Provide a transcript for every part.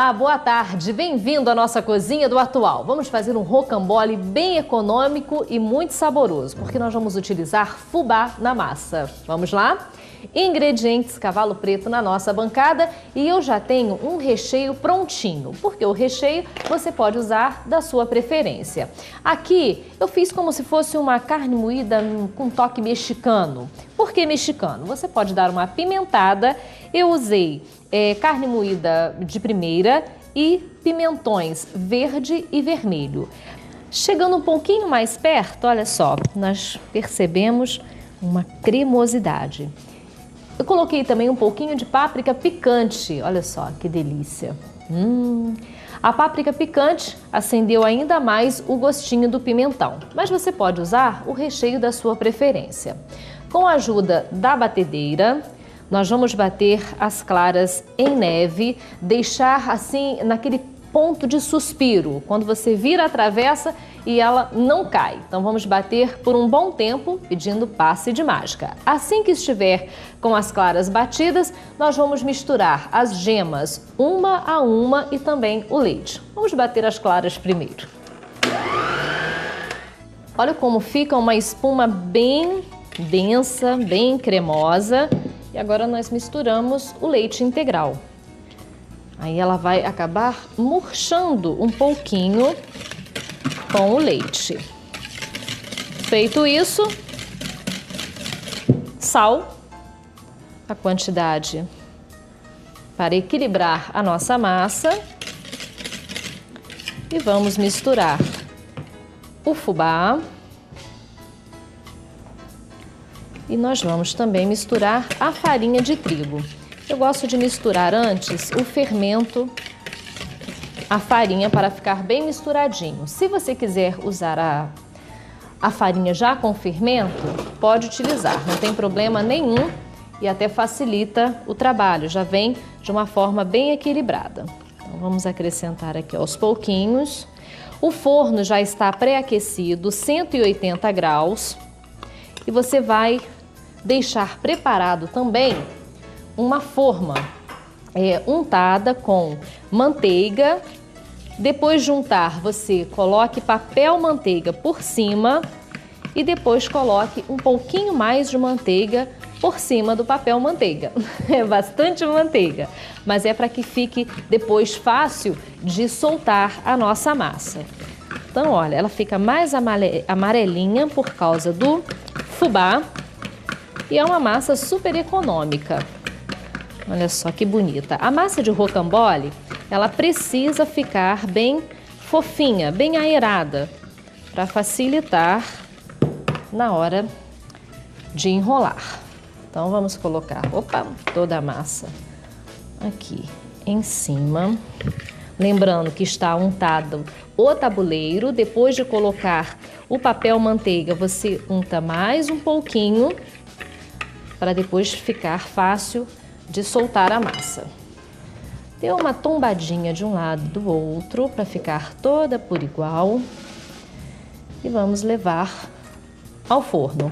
Olá, boa tarde, bem-vindo à nossa cozinha do Atual. Vamos fazer um rocambole bem econômico e muito saboroso, porque nós vamos utilizar fubá na massa. Vamos lá? Ingredientes: cavalo preto na nossa bancada e eu já tenho um recheio prontinho, porque o recheio você pode usar da sua preferência. Aqui eu fiz como se fosse uma carne moída com toque mexicano. Por que mexicano? Você pode dar uma apimentada. Eu usei carne moída de primeira e pimentões verde e vermelho. Chegando um pouquinho mais perto, olha só, nós percebemos uma cremosidade. Eu coloquei também um pouquinho de páprica picante, olha só que delícia. A páprica picante acendeu ainda mais o gostinho do pimentão, mas você pode usar o recheio da sua preferência. Com a ajuda da batedeira, nós vamos bater as claras em neve, deixar assim naquele ponto de suspiro, quando você vira a travessa e ela não cai. Então vamos bater por um bom tempo, pedindo passe de mágica. Assim que estiver com as claras batidas, nós vamos misturar as gemas uma a uma e também o leite. Vamos bater as claras primeiro. Olha como fica uma espuma bem densa, bem cremosa. E agora nós misturamos o leite integral. Aí ela vai acabar murchando um pouquinho com o leite. Feito isso, sal, a quantidade para equilibrar a nossa massa. E vamos misturar o fubá. E nós vamos também misturar a farinha de trigo. Eu gosto de misturar antes o fermento, a farinha, para ficar bem misturadinho. Se você quiser usar a farinha já com fermento, pode utilizar, não tem problema nenhum e até facilita o trabalho, já vem de uma forma bem equilibrada. Então vamos acrescentar aqui aos pouquinhos. O forno já está pré-aquecido, 180 graus, e você vai deixar preparado também uma forma untada com manteiga. Depois de untar, você coloque papel manteiga por cima e depois coloque um pouquinho mais de manteiga por cima do papel manteiga. É bastante manteiga, mas é para que fique depois fácil de soltar a nossa massa. Então, olha, ela fica mais amarelinha por causa do fubá. E é uma massa super econômica. Olha só que bonita. A massa de rocambole, ela precisa ficar bem fofinha, bem aerada, para facilitar na hora de enrolar. Então vamos colocar, toda a massa aqui em cima. Lembrando que está untado o tabuleiro. Depois de colocar o papel manteiga, você unta mais um pouquinho, para depois ficar fácil de soltar a massa. Dê uma tombadinha de um lado e do outro para ficar toda por igual. E vamos levar ao forno.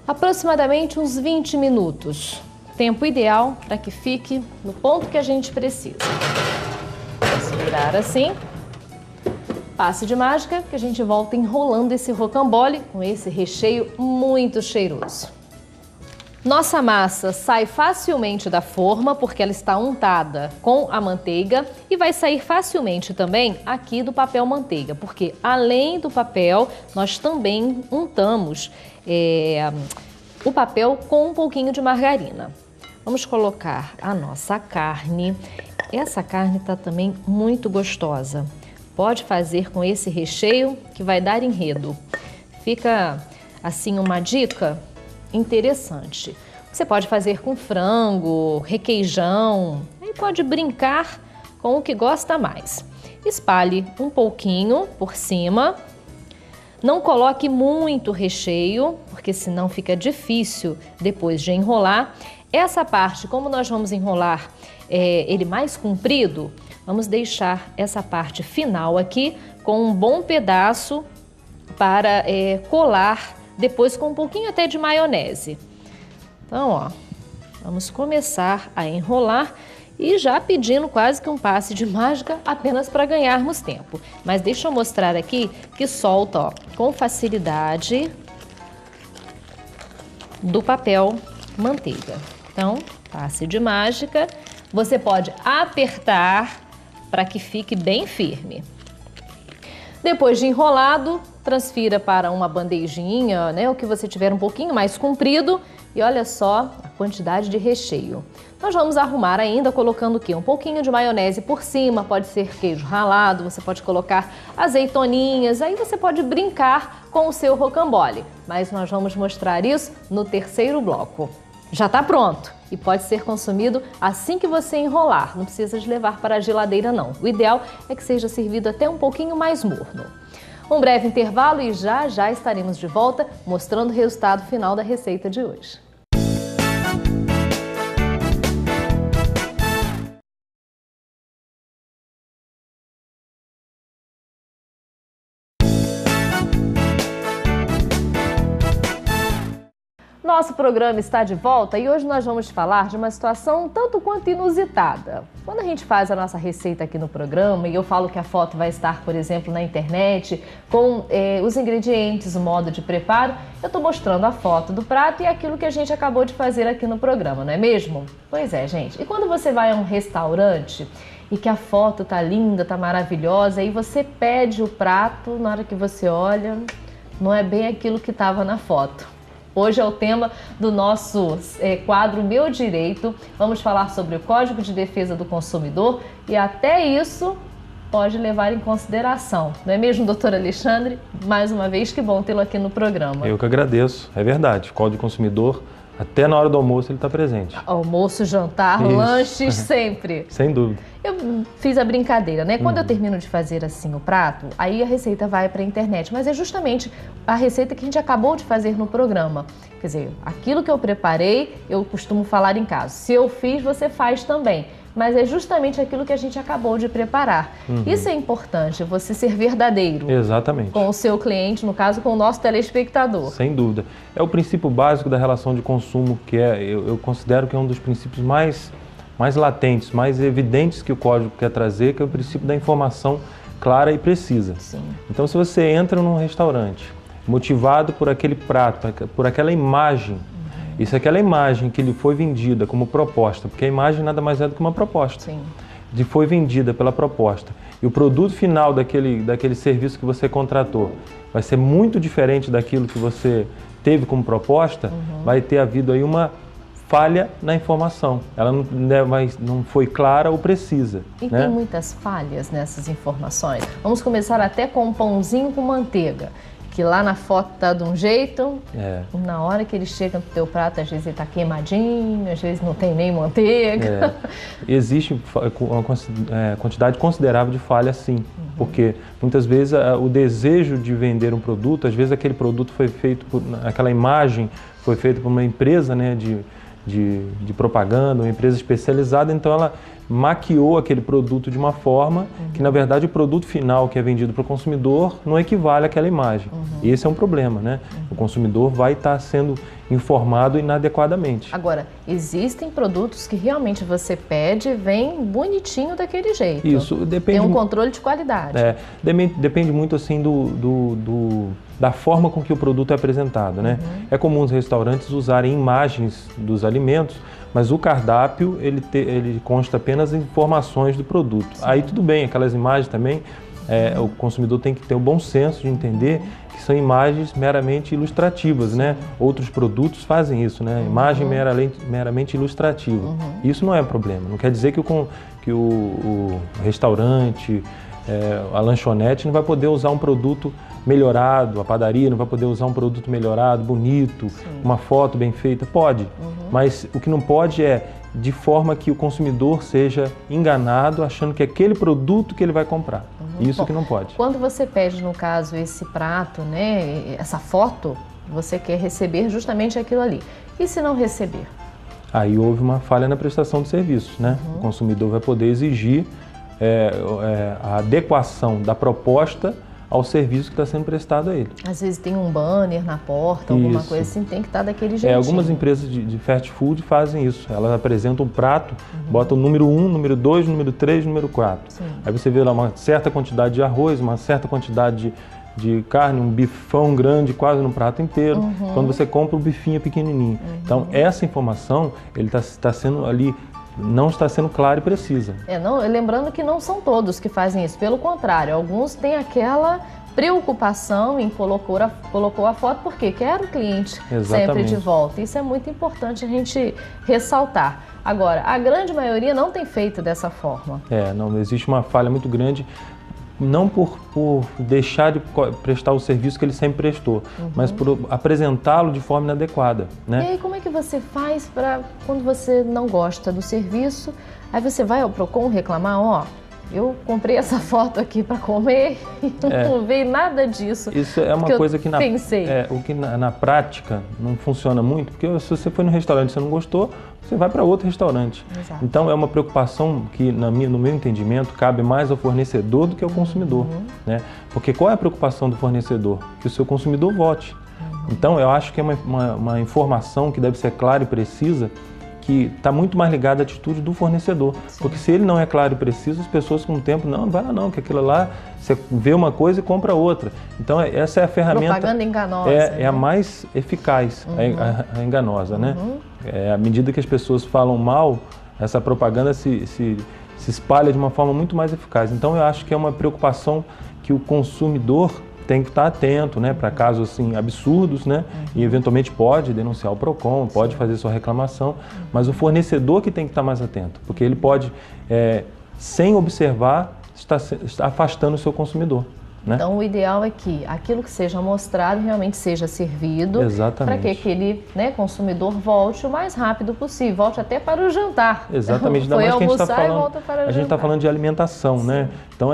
Aproximadamente uns 20 minutos. Tempo ideal para que fique no ponto que a gente precisa. Vamos virar assim. Passe de mágica, que a gente volta enrolando esse rocambole com esse recheio muito cheiroso. Nossa massa sai facilmente da forma porque ela está untada com a manteiga e vai sair facilmente também aqui do papel manteiga, porque além do papel nós também untamos o papel com um pouquinho de margarina. Vamos colocar a nossa carne. Essa carne está também muito gostosa. Pode fazer com esse recheio que vai dar enredo. Fica assim uma dica interessante. Você pode fazer com frango, requeijão, aí pode brincar com o que gosta mais. Espalhe um pouquinho por cima. Não coloque muito recheio, porque senão fica difícil depois de enrolar. Essa parte, como nós vamos enrolar ele mais comprido, vamos deixar essa parte final aqui com um bom pedaço para colar depois com um pouquinho até de maionese. Então, ó, vamos começar a enrolar e já pedindo quase que um passe de mágica apenas para ganharmos tempo. Mas deixa eu mostrar aqui que solta, ó, com facilidade do papel manteiga. Então, passe de mágica, você pode apertar para que fique bem firme. Depois de enrolado, transfira para uma bandejinha, né, o que você tiver um pouquinho mais comprido, e olha só a quantidade de recheio. Nós vamos arrumar ainda colocando o quê? Um pouquinho de maionese por cima, pode ser queijo ralado, você pode colocar azeitoninhas, aí você pode brincar com o seu rocambole. Mas nós vamos mostrar isso no terceiro bloco. Já está pronto e pode ser consumido assim que você enrolar, não precisa de levar para a geladeira não. O ideal é que seja servido até um pouquinho mais morno. Um breve intervalo e já estaremos de volta mostrando o resultado final da receita de hoje. Nosso programa está de volta e hoje nós vamos falar de uma situação tanto quanto inusitada. Quando a gente faz a nossa receita aqui no programa e eu falo que a foto vai estar, por exemplo, na internet, com os ingredientes, o modo de preparo, eu estou mostrando a foto do prato e aquilo que a gente acabou de fazer aqui no programa, não é mesmo? Pois é, gente. E quando você vai a um restaurante e que a foto tá linda, tá maravilhosa, aí você pede o prato, na hora que você olha, não é bem aquilo que estava na foto. Hoje é o tema do nosso quadro Meu Direito. Vamos falar sobre o Código de Defesa do Consumidor e até isso pode levar em consideração. Não é mesmo, doutor Alexandre? Mais uma vez, que bom tê-lo aqui no programa. Eu que agradeço. É verdade. O Código do Consumidor, até na hora do almoço, ele está presente. Almoço, jantar, isso. Lanches, sempre. Sem dúvida. Eu fiz a brincadeira, né? Quando eu termino de fazer assim o prato, aí a receita vai para a internet. Mas é justamente a receita que a gente acabou de fazer no programa. Quer dizer, aquilo que eu preparei, eu costumo falar em casa. Se eu fiz, você faz também. Mas é justamente aquilo que a gente acabou de preparar. Isso é importante, você ser verdadeiro. Exatamente. Com o seu cliente, no caso, com o nosso telespectador. Sem dúvida. É o princípio básico da relação de consumo, que eu considero que é um dos princípios mais latentes, mais evidentes que o Código quer trazer, que é o princípio da informação clara e precisa. Sim. Então, se você entra num restaurante motivado por aquele prato, por aquela imagem, e se aquela imagem que lhe foi vendida como proposta, porque a imagem nada mais é do que uma proposta, Sim. Foi vendida pela proposta, e o produto final daquele serviço que você contratou vai ser muito diferente daquilo que você teve como proposta, vai ter havido aí uma falha na informação. Ela não foi clara ou precisa. E né? Tem muitas falhas nessas informações. Vamos começar até com um pãozinho com manteiga, que lá na foto tá de um jeito, e na hora que ele chega no teu prato, às vezes ele tá queimadinho, às vezes não tem nem manteiga. Existe uma quantidade considerável de falha, sim, porque muitas vezes o desejo de vender um produto, às vezes aquele produto foi feito, aquela imagem foi feita por uma empresa, né, de propaganda, uma empresa especializada, então ela maquiou aquele produto de uma forma que, na verdade, o produto final que é vendido para o consumidor não equivale àquela imagem. Esse é um problema, né? O consumidor vai estar sendo informado inadequadamente. Agora, existem produtos que realmente você pede e vem bonitinho daquele jeito. Isso, depende. Tem um controle de qualidade. Depende muito, assim, da forma com que o produto é apresentado, né? É comum os restaurantes usarem imagens dos alimentos, mas o cardápio, ele consta apenas informações do produto. Sim. Aí tudo bem, aquelas imagens também, o consumidor tem que ter o bom senso de entender que são imagens meramente ilustrativas, né? Outros produtos fazem isso, né? Imagem meramente ilustrativa. Isso não é problema, não quer dizer que o restaurante, a lanchonete não vai poder usar um produto melhorado, a padaria não vai poder usar um produto melhorado, bonito, uma foto bem feita, pode, mas o que não pode é de forma que o consumidor seja enganado achando que é aquele produto que ele vai comprar. Isso que não pode. Quando você pede, no caso, esse prato, né, essa foto, você quer receber justamente aquilo ali. E se não receber? Aí houve uma falha na prestação de serviços, né? O consumidor vai poder exigir a adequação da proposta ao serviço que está sendo prestado a ele. Às vezes tem um banner na porta, alguma coisa assim, tem que estar daquele jeitinho. Algumas empresas de fast food fazem isso. Elas apresentam um prato, botam o número 1, número 2, número 3, número 4. Sim. Aí você vê lá uma certa quantidade de arroz, uma certa quantidade de carne, um bifão grande quase no prato inteiro. Quando você compra o bifinho pequenininho. Então, essa informação, ele está sendo ali, não está sendo clara e precisa. Lembrando que não são todos que fazem isso, pelo contrário, alguns têm aquela preocupação em colocou a foto porque quer o cliente sempre de volta. Isso é muito importante a gente ressaltar. Agora, a grande maioria não tem feito dessa forma. Não existe uma falha muito grande, não por deixar de prestar o serviço que ele sempre prestou, mas por apresentá-lo de forma inadequada, né? E aí, como é que você faz para, quando você não gosta do serviço, aí você vai ao Procon reclamar, eu comprei essa foto aqui para comer e não veio nada disso. Isso é uma coisa que na prática não funciona muito, porque se você foi no restaurante e você não gostou, você vai para outro restaurante. Exato. Então é uma preocupação que, no meu entendimento, cabe mais ao fornecedor do que ao consumidor, né? Porque qual é a preocupação do fornecedor? Que o seu consumidor vote. Então eu acho que é uma informação que deve ser clara e precisa, que está muito mais ligada à atitude do fornecedor. Sim. Porque se ele não é claro e preciso, as pessoas com o tempo, não vai lá não, que aquilo lá, você vê uma coisa e compra outra. Então essa é a ferramenta... Propaganda enganosa. É a mais eficaz, a enganosa, né? À medida que as pessoas falam mal, essa propaganda se espalha de uma forma muito mais eficaz. Então eu acho que é uma preocupação que o consumidor tem que estar atento, né, para casos assim absurdos, né, e eventualmente pode denunciar o Procon, pode fazer sua reclamação, mas o fornecedor que tem que estar mais atento, porque ele pode, sem observar, estar afastando o seu consumidor. Né? Então, o ideal é que aquilo que seja mostrado realmente seja servido para que aquele consumidor volte o mais rápido possível, volte até para o jantar. Exatamente, ainda mais que a gente está falando de alimentação, Sim. né? Então,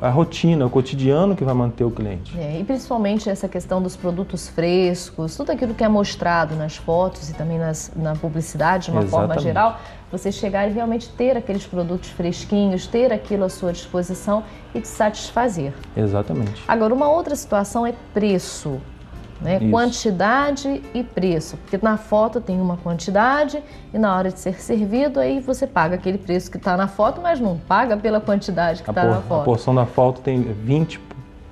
a rotina, o cotidiano que vai manter o cliente. E principalmente essa questão dos produtos frescos, tudo aquilo que é mostrado nas fotos e também na publicidade, de uma forma geral, você chegar e realmente ter aqueles produtos fresquinhos, ter aquilo à sua disposição e te satisfazer. Exatamente. Agora, uma outra situação é preço, né? Quantidade e preço. Porque na foto tem uma quantidade e na hora de ser servido, aí você paga aquele preço que está na foto, mas não paga pela quantidade que está na foto. A porção da foto tem 20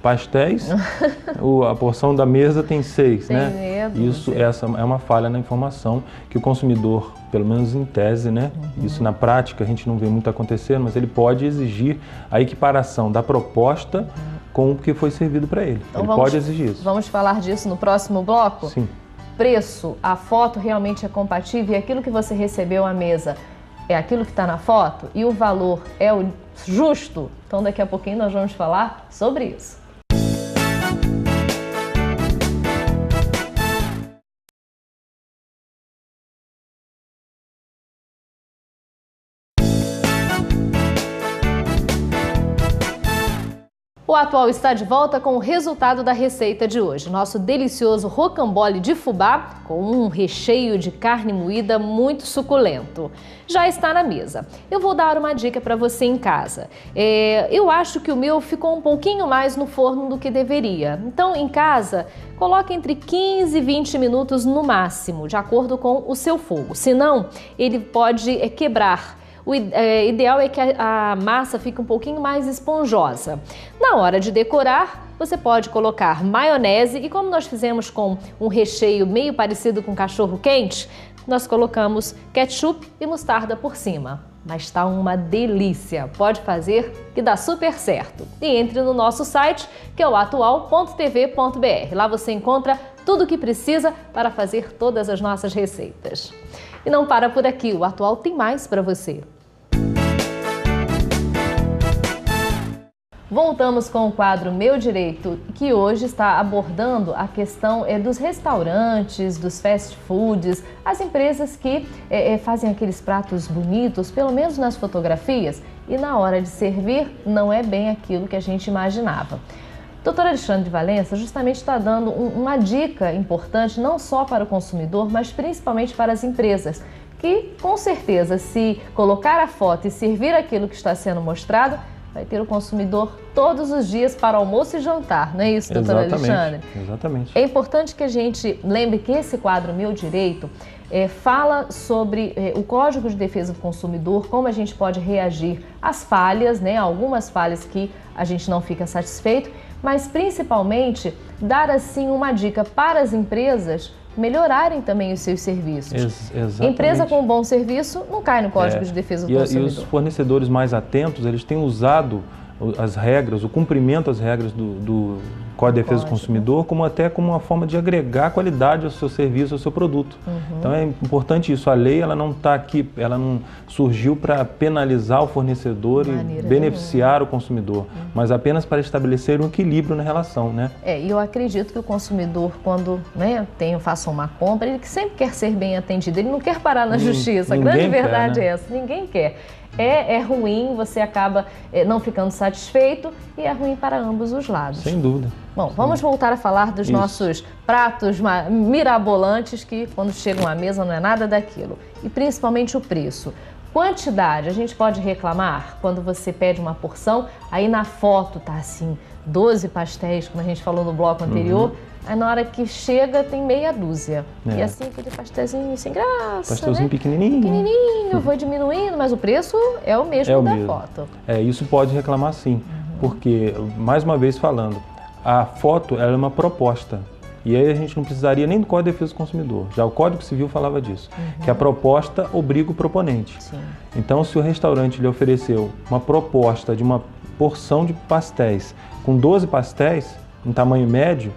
pastéis, a porção da mesa tem 6, né? Essa é uma falha na informação que o consumidor, pelo menos em tese, né? Isso na prática a gente não vê muito acontecendo, mas ele pode exigir a equiparação da proposta com o que foi servido para ele. Então ele pode exigir isso. Vamos falar disso no próximo bloco? Sim. Preço, a foto realmente é compatível e aquilo que você recebeu à mesa é aquilo que está na foto e o valor é o justo? Então daqui a pouquinho nós vamos falar sobre isso. O Atual está de volta com o resultado da receita de hoje. Nosso delicioso rocambole de fubá com um recheio de carne moída muito suculento. Já está na mesa. Eu vou dar uma dica para você em casa. Eu acho que o meu ficou um pouquinho mais no forno do que deveria. Então, em casa, coloque entre 15 e 20 minutos no máximo, de acordo com o seu fogo. Senão, ele pode quebrar. O ideal é que a massa fique um pouquinho mais esponjosa. Na hora de decorar, você pode colocar maionese e como nós fizemos com um recheio meio parecido com cachorro quente, nós colocamos ketchup e mostarda por cima. Mas está uma delícia, pode fazer que dá super certo. E entre no nosso site, que é o atual.tv.br. Lá você encontra tudo o que precisa para fazer todas as nossas receitas. E não para por aqui, o Atual tem mais para você. Voltamos com o quadro Meu Direito, que hoje está abordando a questão dos restaurantes, dos fast foods, as empresas que fazem aqueles pratos bonitos, pelo menos nas fotografias, e na hora de servir não é bem aquilo que a gente imaginava. O Dr. Alexandre de Valença justamente está dando uma dica importante não só para o consumidor, mas principalmente para as empresas, que com certeza se colocar a foto e servir aquilo que está sendo mostrado, vai ter o consumidor todos os dias para almoço e jantar, não é isso, doutor Alexandre? Exatamente. É importante que a gente lembre que esse quadro Meu Direito fala sobre o Código de Defesa do Consumidor, como a gente pode reagir às falhas, né? Algumas falhas que a gente não fica satisfeito, mas principalmente dar assim uma dica para as empresas melhorarem também os seus serviços. Exatamente. Empresa com um bom serviço não cai no Código de Defesa do Consumidor. E os fornecedores mais atentos, eles têm usado as regras, o cumprimento das regras do Código de Defesa do Consumidor, como uma forma de agregar qualidade ao seu serviço, ao seu produto. Então é importante isso. A lei, ela não está aqui, ela não surgiu para penalizar o fornecedor e beneficiar o consumidor, mas apenas para estabelecer um equilíbrio na relação, né? E eu acredito que o consumidor, quando faça uma compra, ele sempre quer ser bem atendido, ele não quer parar na justiça. A grande verdade é essa, ninguém quer. É ruim, você acaba não ficando satisfeito e é ruim para ambos os lados. Sem dúvida. Bom, vamos voltar a falar dos nossos pratos mirabolantes que quando chegam à mesa não é nada daquilo. E principalmente o preço. Quantidade, a gente pode reclamar quando você pede uma porção, aí na foto tá assim, 12 pastéis, como a gente falou no bloco anterior, aí na hora que chega tem meia dúzia. E assim, aquele pastézinho sem graça, pastelzinho pequenininho. Pequenininho, foi diminuindo, mas o preço é o mesmo da foto. Isso pode reclamar sim, porque, mais uma vez falando, a foto ela é uma proposta. E aí a gente não precisaria nem do Código de Defesa do Consumidor. Já o Código Civil falava disso, que a proposta obriga o proponente. Sim. Então, se o restaurante lhe ofereceu uma proposta de uma porção de pastéis com 12 pastéis, em tamanho médio,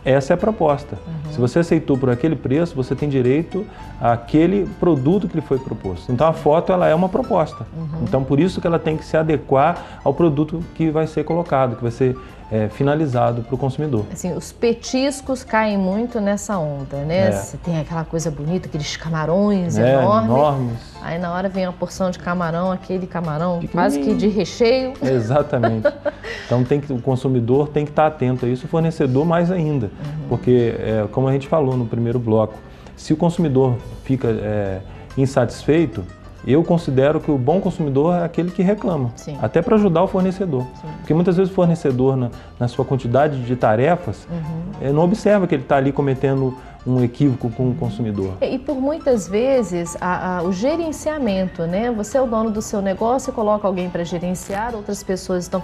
essa é a proposta. Se você aceitou por aquele preço, você tem direito àquele produto que lhe foi proposto. Então a foto ela é uma proposta. Então por isso que ela tem que se adequar ao produto que vai ser colocado, que vai ser finalizado para o consumidor. Assim, os petiscos caem muito nessa onda, né? Você tem aquela coisa bonita, aqueles camarões enormes. Aí na hora vem uma porção de camarão, aquele camarão quase que de recheio. Exatamente. Então o consumidor tem que estar atento a isso, o fornecedor mais ainda. Porque, como a gente falou no primeiro bloco, se o consumidor fica insatisfeito, eu considero que o bom consumidor é aquele que reclama, até para ajudar o fornecedor. Porque muitas vezes o fornecedor, na sua quantidade de tarefas, não observa que ele está ali cometendo um equívoco com o consumidor. E por muitas vezes o gerenciamento, né? Você é o dono do seu negócio e coloca alguém para gerenciar, outras pessoas estão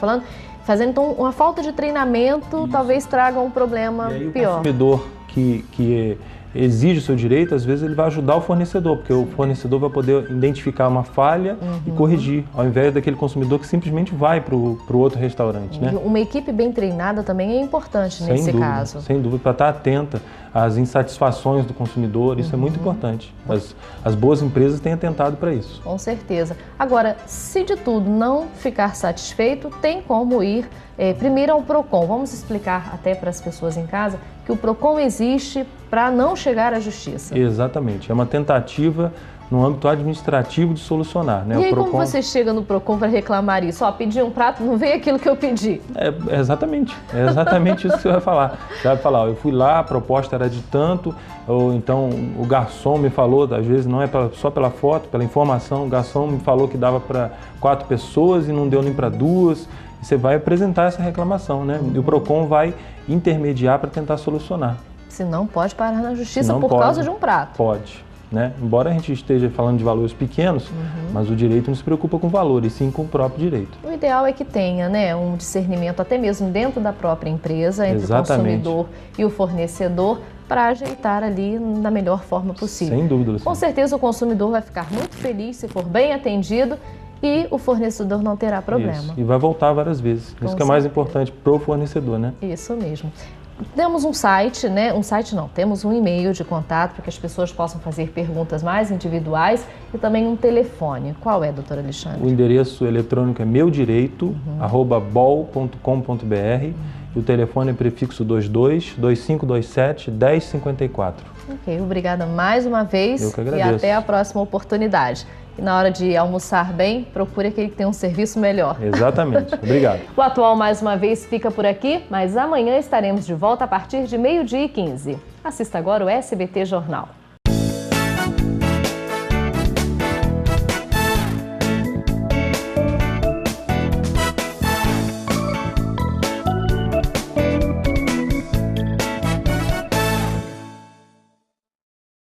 fazendo, então uma falta de treinamento talvez traga um problema pior. O consumidor que exige o seu direito, às vezes ele vai ajudar o fornecedor, porque o fornecedor vai poder identificar uma falha e corrigir, ao invés daquele consumidor que simplesmente vai para o outro restaurante. Né? Uma equipe bem treinada também é importante nesse caso. Sem dúvida, para estar atenta às insatisfações do consumidor, isso é muito importante. As boas empresas têm atentado para isso. Com certeza. Agora, se de tudo não ficar satisfeito, tem como ir primeiro ao PROCON. Vamos explicar até para as pessoas em casa que o PROCON existe para não chegar à justiça. Exatamente. É uma tentativa no âmbito administrativo de solucionar. Né? E aí, como você chega no PROCON para reclamar isso? Pedi um prato, não veio aquilo que eu pedi. É exatamente isso que você vai falar. Você vai falar, eu fui lá, a proposta era de tanto, ou então o garçom me falou, às vezes não é só pela foto, pela informação, o garçom me falou que dava para 4 pessoas e não deu nem para 2. E você vai apresentar essa reclamação, né? E o PROCON vai intermediar para tentar solucionar. Se não pode parar na justiça por causa de um prato. Pode. Né? Embora a gente esteja falando de valores pequenos, mas o direito não se preocupa com valores, sim com o próprio direito. O ideal é que tenha, né, um discernimento até mesmo dentro da própria empresa, entre o consumidor e o fornecedor, para ajeitar ali da melhor forma possível. Sem dúvida, Luciana. Com certeza o consumidor vai ficar muito feliz se for bem atendido e o fornecedor não terá problema. Isso. E vai voltar várias vezes. Isso que é mais importante para o fornecedor, né? Isso mesmo. Temos um site, né? Temos um e-mail de contato para que as pessoas possam fazer perguntas mais individuais e também um telefone. Qual é, doutor Alexandre? O endereço eletrônico é meudireito@bol.com.br e o telefone é prefixo 22 2527 1054. Ok, obrigada mais uma vez. Eu que agradeço. E até a próxima oportunidade. E na hora de almoçar bem, procure aquele que tem um serviço melhor. Exatamente. Obrigado. O Atual, mais uma vez, fica por aqui, mas amanhã estaremos de volta a partir de 12h15. Assista agora o SBT Jornal.